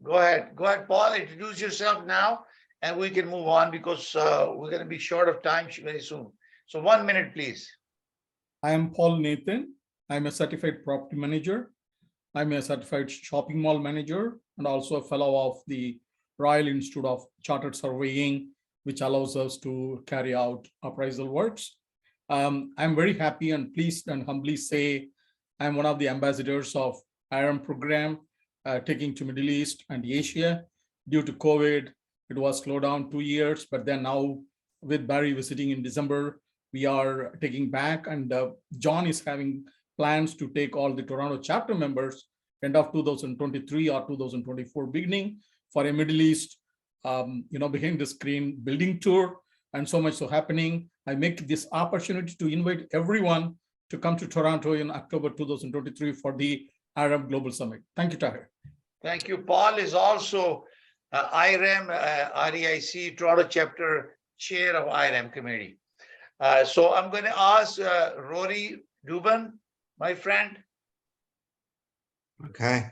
Speaker 1: Go ahead, Paul, introduce yourself now, and we can move on because we're going to be short of time very soon. So 1 minute, please.
Speaker 3: I am Paul Nathan. I'm a certified property manager. I'm a certified shopping mall manager and also a fellow of the Royal Institute of Chartered Surveying, which allows us to carry out appraisal works. I'm very happy and pleased and humbly say I'm one of the ambassadors of IREM program, taking to Middle East and Asia. Due to COVID, it was slowed down 2 years, but then now with Barry visiting in December, we are taking back, and John is having plans to take all the Toronto chapter members end of 2023 or 2024 beginning for a Middle East, behind the screen building tour, and so much so happening. I make this opportunity to invite everyone to come to Toronto in October 2023 for the IREM Global Summit. Thank you, Tahir.
Speaker 1: Thank you. Paul is also IREM, REIC Toronto Chapter Chair of IREM Committee. So I'm going to ask Rory Dubin, my friend.
Speaker 11: Okay.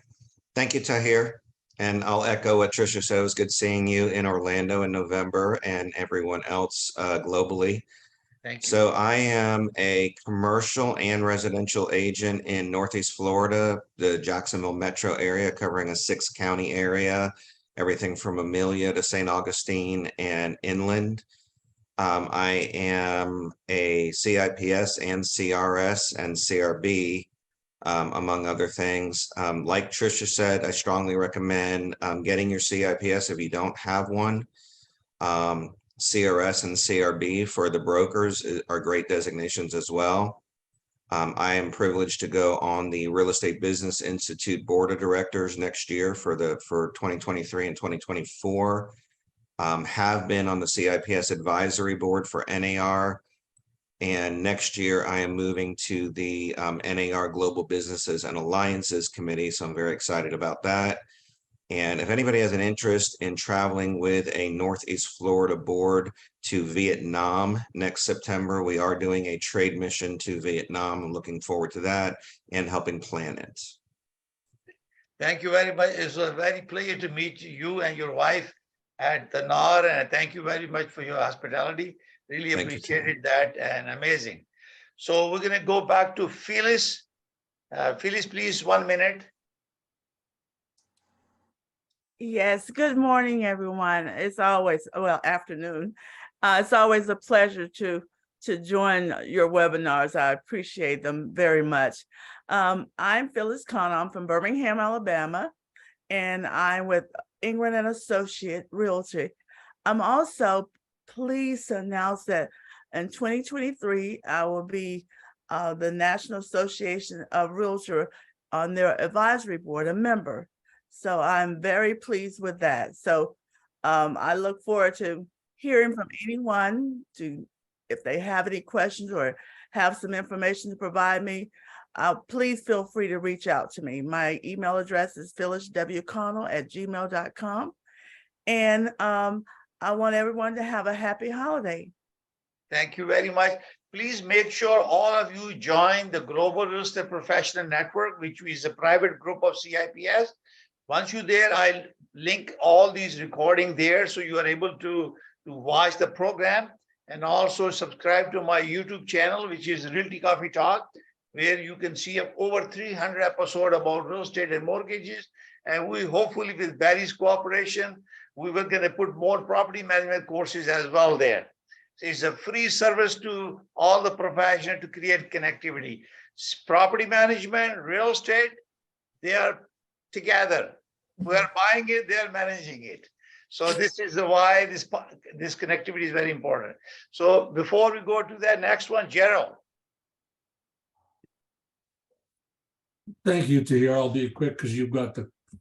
Speaker 11: Thank you, Tahir. And I'll echo what Tricia said. It was good seeing you in Orlando in November and everyone else globally.
Speaker 1: Thank you.
Speaker 11: So I am a commercial and residential agent in Northeast Florida, the Jacksonville metro area, covering a 6-county area, everything from Amelia to St. Augustine and inland. I am a CIPS and CRS and CRB, among other things. Like Tricia said, I strongly recommend getting your CIPS if you don't have one. CRS and CRB for the brokers are great designations as well. I am privileged to go on the Real Estate Business Institute Board of Directors next year for 2023 and 2024. Have been on the CIPS Advisory Board for NAR. And next year I am moving to the NAR Global Businesses and Alliances Committee. So I'm very excited about that. And if anybody has an interest in traveling with a Northeast Florida board to Vietnam next September, we are doing a trade mission to Vietnam. I'm looking forward to that and helping plan it.
Speaker 1: Thank you very much. It's a very pleasure to meet you and your wife at the NAR, and thank you very much for your hospitality. Really
Speaker 11: Thank you,
Speaker 1: appreciated that, and amazing. So we're going to go back to Phyllis. Phyllis, please, 1 minute.
Speaker 12: Yes, good morning, everyone. It's always, well, afternoon. It's always a pleasure to join your webinars. I appreciate them very much. I'm Phyllis Connor. I'm from Birmingham, Alabama, and I'm with Ingram and Associate Realty. I'm also pleased to announce that in 2023, I will be the National Association of Realtors on their advisory board, a member. So I'm very pleased with that. So I look forward to hearing from anyone if they have any questions or have some information to provide me. Please feel free to reach out to me. My email address is phylliswconnell@gmail.com. And I want everyone to have a happy holiday.
Speaker 1: Thank you very much. Please make sure all of you join the Global Real Estate Professional Network, which is a private group of CIPS. Once you're there, I'll link all these recordings there so you are able to watch the program, and also subscribe to my YouTube channel, which is Realty Coffee Talk, where you can see over 300 episodes about real estate and mortgages. And we hopefully, with Barry's cooperation, we were going to put more property management courses as well there. So it's a free service to all the professionals to create connectivity. Property management, real estate, they are together. We are buying it, they are managing it. So this is why this connectivity is very important. So before we go to that next one, Gerald.
Speaker 3: Thank you, Tahir. I'll be quick because you've got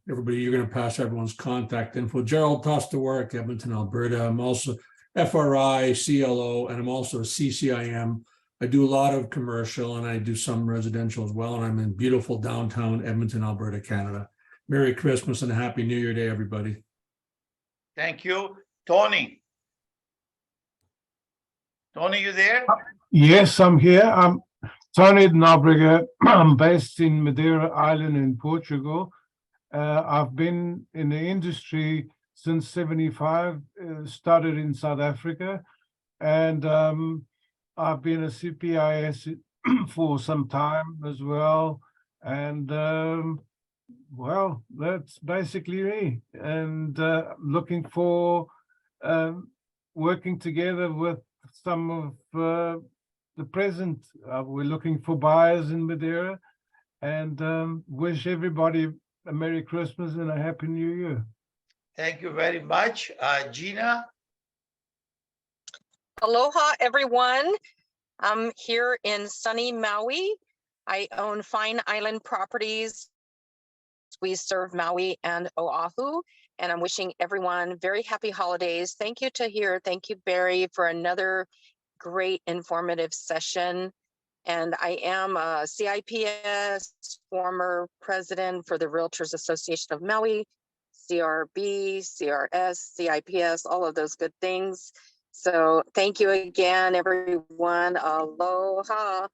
Speaker 3: everybody, you're going to pass everyone's contact info. Gerald Tostawork, Edmonton, Alberta. I'm also FRI, CLO, and I'm also a CCIM. I do a lot of commercial and I do some residential as well. And I'm in beautiful downtown Edmonton, Alberta, Canada. Merry Christmas and a Happy New Year to everybody.
Speaker 1: Thank you. Tony. Tony, you there?
Speaker 5: Yes, I'm here. I'm Tony Nobrega. I'm based in Madeira Island in Portugal. I've been in the industry since 75, started in South Africa, and I've been a CPIS for some time as well. And well, that's basically me. And looking for working together with some of the present. We're looking for buyers in Madeira, and wish everybody a Merry Christmas and a Happy New Year.
Speaker 1: Thank you very much. Gina?
Speaker 13: Aloha, everyone. I'm here in sunny Maui. I own Fine Island Properties. We serve Maui and Oahu, and I'm wishing everyone very happy holidays. Thank you, Tahir. Thank you, Barry, for another great informative session. And I am a CIPS, former president for the Realtors Association of Maui, CRB, CRS, CIPS, all of those good things. So thank you again, everyone. Aloha.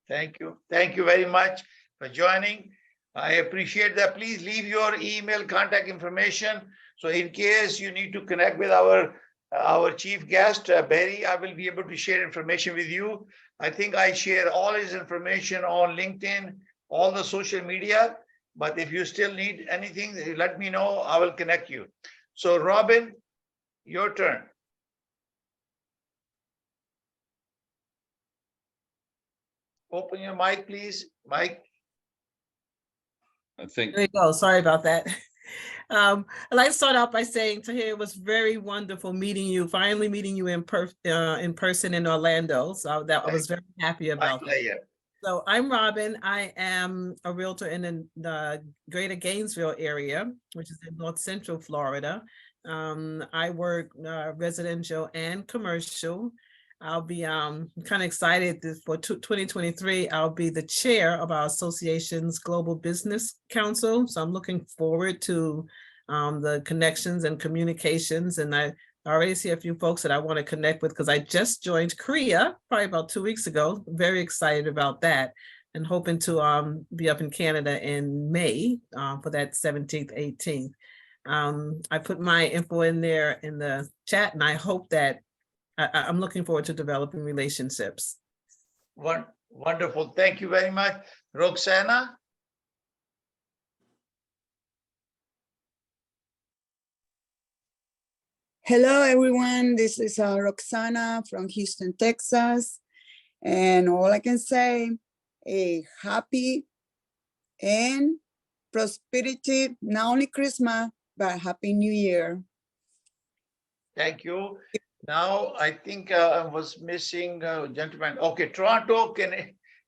Speaker 1: Thank you. Thank you very much for joining. I appreciate that. Please leave your email contact information. So in case you need to connect with our our chief guest, Barry, I will be able to share information with you. I think I share all his information on LinkedIn, all the social media, but if you still need anything, let me know, I will connect you. So Robin, your turn. Open your mic, please. Mike.
Speaker 6: I think
Speaker 14: There you go. Sorry about that. I'd like to start out by saying, Tahir, it was very wonderful meeting you, finally meeting you in person in Orlando. So that I was very happy about that. So I'm Robin. I am a realtor in the greater Gainesville area, which is in North Central Florida. I work residential and commercial. I'll be kind of excited for 2023. I'll be the chair of our association's Global Business Council. So I'm looking forward to the connections and communications. And I already see a few folks that I want to connect with because I just joined CREA probably about 2 weeks ago. Very excited about that and hoping to be up in Canada in May for that 17th, 18th. I put my info in there in the chat and I hope that I'm looking forward to developing relationships.
Speaker 1: Wonderful. Thank you very much. Roxana?
Speaker 15: Hello, everyone. This is Roxana from Houston, Texas. And all I can say, a happy and prosperity, not only Christmas, but Happy New Year.
Speaker 1: Thank you. Now, I think I was missing gentleman. Okay, Toronto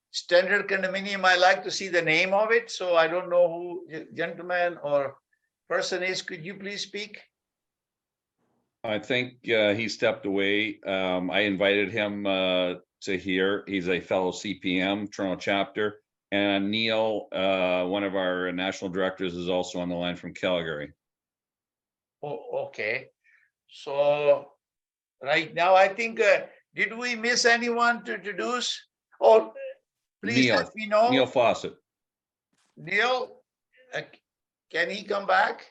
Speaker 1: Standard Condominium. I like to see the name of it. So I don't know who gentleman or person is. Could you please speak?
Speaker 6: I think he stepped away. I invited him to here. He's a fellow CPM, Toronto Chapter. And Neil, one of our national directors, is also on the line from Calgary.
Speaker 1: Oh, okay. So right now, I think, did we miss anyone to introduce? Oh, please
Speaker 6: Neil,
Speaker 1: let me know.
Speaker 6: Neil Fawcett.
Speaker 1: Neil, can he come back?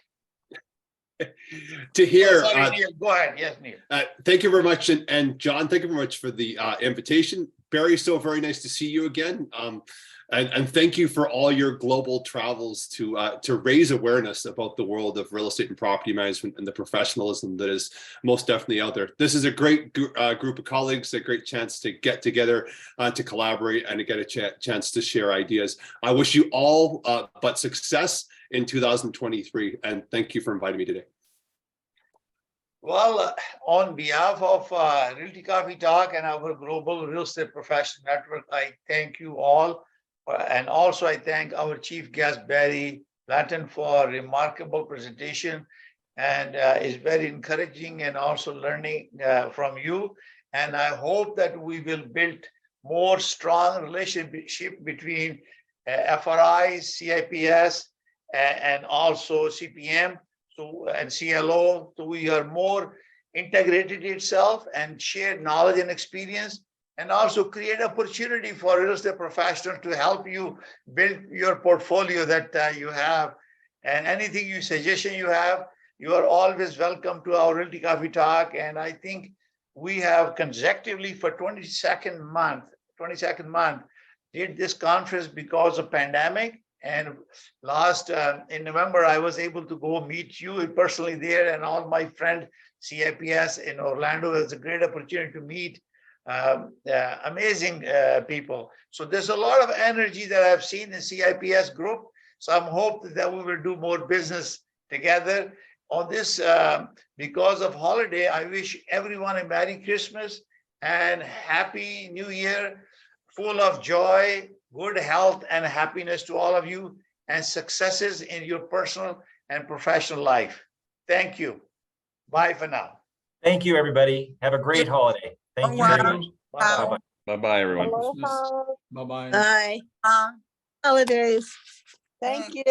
Speaker 16: To hear.
Speaker 1: Oh, sorry, Neil. Go ahead. Yes, Neil.
Speaker 16: Thank you very much. And John, thank you very much for the invitation. Barry, so very nice to see you again. And thank you for all your global travels to raise awareness about the world of real estate and property management and the professionalism that is most definitely out there. This is a great group of colleagues, a great chance to get together, to collaborate and to get a chance to share ideas. I wish you all but success in 2023. And thank you for inviting me today.
Speaker 1: Well, on behalf of Realty Coffee Talk and our Global Real Estate Professional Network, I thank you all. And also I thank our chief guest, Barry Blanton, for a remarkable presentation. And it's very encouraging and also learning from you. And I hope that we will build more strong relationship between FRI, CIPS, and also CPM. And CLO, so we are more integrated itself and share knowledge and experience, and also create opportunity for real estate professionals to help you build your portfolio that you have. And anything suggestion you have, you are always welcome to our Realty Coffee Talk. And I think we have consecutively for 22nd month did this conference because of pandemic. And last in November, I was able to go meet you personally there, and all my friend CIPS in Orlando. It was a great opportunity to meet amazing people. So there's a lot of energy that I've seen in CIPS group. So I'm hoping that we will do more business together on this. Because of holiday, I wish everyone a Merry Christmas and Happy New Year, full of joy, good health and happiness to all of you, and successes in your personal and professional life. Thank you. Bye for now.
Speaker 2: Thank you, everybody. Have a great holiday. Thank you very much.
Speaker 1: Bye-bye.
Speaker 6: Bye-bye, everyone.
Speaker 3: Bye-bye.
Speaker 10: Bye. Holidays. Thank you.